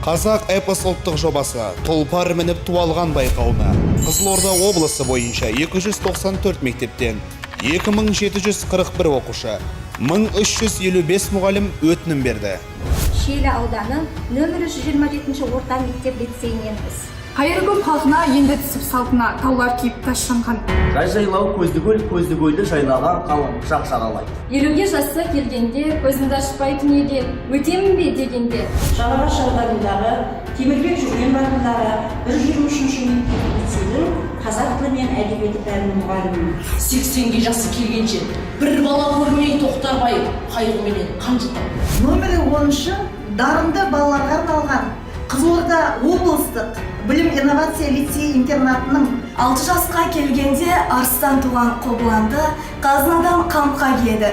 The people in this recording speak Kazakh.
Қазақ эпос ұлттық жобасы тұлпар мініп туалған байқауына Қызылорда облысы бойынша 294 мектептен 2741 оқушы, 1355 мұғалім өтінім берді. Шиелі ауданы нөмірі 127 орта мектеп лицейіненбіз. Қайыргүл халқына енді түсіп салтына таулар киіп тасжанған. Жайлау көздігөлді жайлаған қалың құшақ жағалайды. Елуге жасы келгенде, көзімді ашпай түнеге, өтемін бе дегенде. Жалағаш ауданындағы Темірбек жүрген бағындағы 123-ші мектептің қазақ тілі мен әдебиеті пәнінің мұғалімі. 80-ге жасы келгенше, бір бала көрмей тоқтарбай, қайғыменен қанжылдым. Нөмірі 10-шы дарынды балаларға арналған Қызылорда облыстық білім инновация лицей интернатының 6 жасқа келгенде арыстан туған қобыланды қазынадан қамқа киеді.